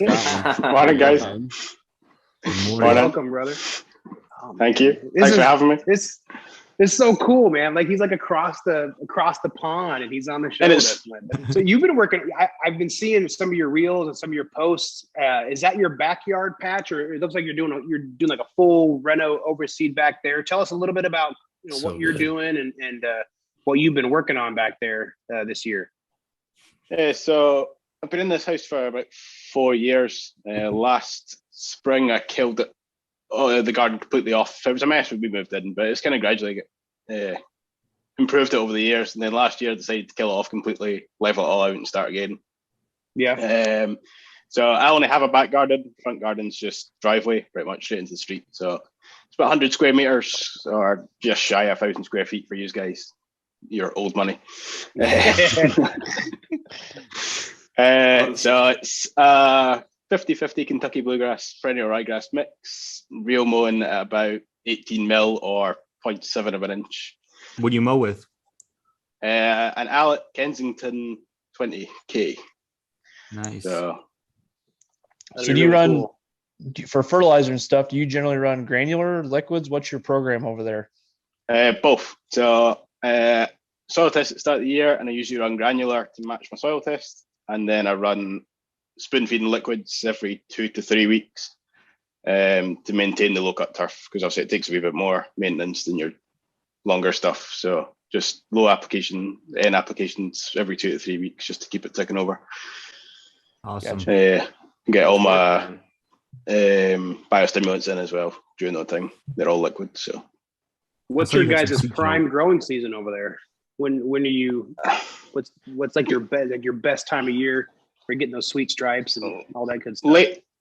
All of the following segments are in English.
Morning, guys. Welcome, brother. Oh, Thank you. Thanks for having me. It's so cool, man. Like he's like across the pond, and he's on the show. So you've been working. I've been seeing some of your reels and some of your posts. Is that your backyard patch, or it looks like you're doing like a full reno overseed back there? Tell us a little bit about what you're doing and what you've been working on back there this year. So I've been in this house for about 4 years. Last spring, I killed it. The garden completely off. It was a mess when we moved in, but it's kind of gradually improved it over the years. And then last year, I decided to kill it off completely, level it all out, and start again. Yeah. So I only have a back garden. Front garden's just driveway, pretty much straight into the street. So it's about 100 square meters, or just shy of 1,000 square feet for you guys. Your old money. So it's 50-50 Kentucky bluegrass, perennial ryegrass mix, real mowing at about 18 mil or 0.7 of an inch. What do you mow with? An Alec Kensington 20K. Nice. So do you run, for fertilizer and stuff, do you generally run granular liquids? What's your program over there? Both. So soil test at the start of the year, and I usually run granular to match my soil test. And then I run spoon feeding liquids every 2 to 3 weeks to maintain the low cut turf, because obviously it takes a wee bit more maintenance than your longer stuff. So just low application, N applications every 2 to 3 weeks just to keep it ticking over. Awesome. Get all my biostimulants in as well during that time. They're all liquid. So what's your guys' prime growing season over there? When are you? What's like your best time of year for getting those sweet stripes and all that good stuff?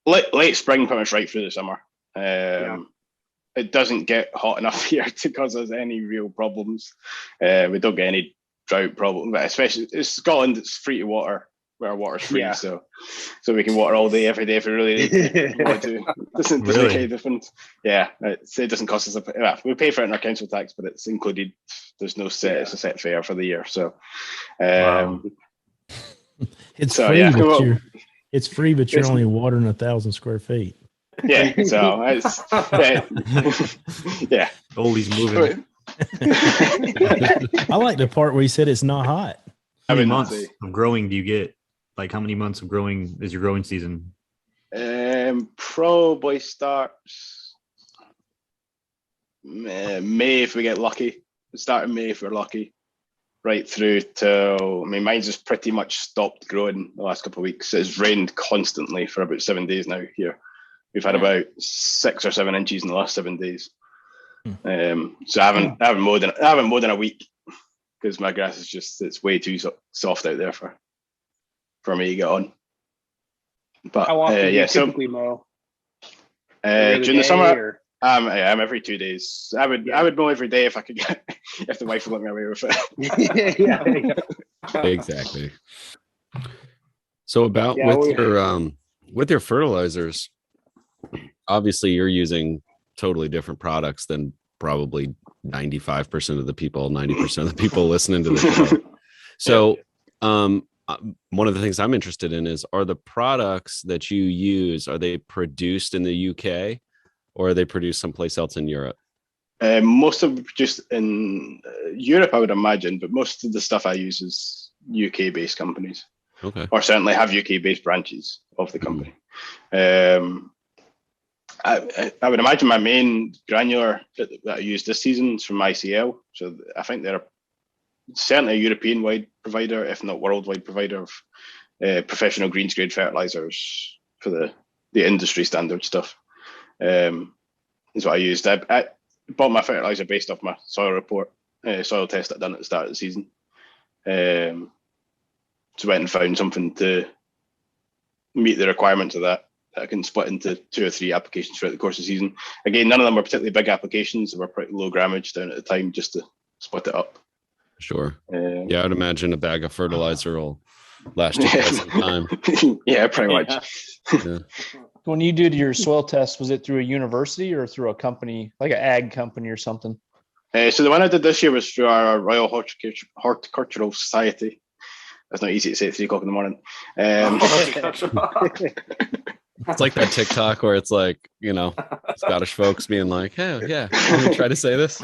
Late spring, pretty much right through the summer. It doesn't get hot enough here to cause us any real problems. We don't get any drought problem, but especially in Scotland, it's free to water. Where our water's free, so we can water all day, every day if we really need to. Doesn't make any difference. Yeah, it doesn't cost us we pay for it in our council tax, but it's included. There's no set. It's a set fare for the year. So, it's free. It's free, but you're only watering 1,000 square feet. Yeah, so it's yeah. Ole's moving. I like the part where he said it's not hot. How many months of growing do you get? Like, how many months of growing is your growing season? Probably starts May if we get lucky. Start in May if we're lucky, right through till, mine's just pretty much stopped growing the last couple of weeks. It's rained constantly for about 7 days now here. We've had about 6 or 7 inches in the last 7 days. So I haven't mowed in a week, because my grass is it's way too soft out there for me to get on. But how often do you typically mow? During the summer, I'm every 2 days. I would mow every day if I could if the wife would let me away with it. yeah. Exactly. So with your fertilizers, obviously you're using totally different products than probably 95% of the people, 90% of the people listening to the show. So one of the things I'm interested in is, are the products that you use, are they produced in the UK or are they produced someplace else in Europe? Most of them produced in Europe, I would imagine, but most of the stuff I use is UK-based companies. Okay. Or certainly have UK-based branches of the company. I would imagine my main granular that I used this season is from ICL. So I think they're certainly a European-wide provider, if not worldwide provider of professional greens grade fertilizers for the industry standard stuff. Is what I used. I bought my fertilizer based off my soil report, soil test I'd done at the start of the season. So went and found something to meet the requirements of that I can split into 2 or 3 applications throughout the course of the season. Again, none of them were particularly big applications. They were pretty low grammage down at the time, just to split it up. Sure. Yeah, I'd imagine a bag of fertilizer will last you quite some time. Yeah, pretty much. Yeah. When you did your soil test, was it through a university or through a company, like an ag company or something? So the one I did this year was through our Royal Horticultural Society. That's not easy to say at 3 o'clock in the morning. It's like that TikTok where it's like, Scottish folks being like, "Hell yeah, I'm gonna try to say this."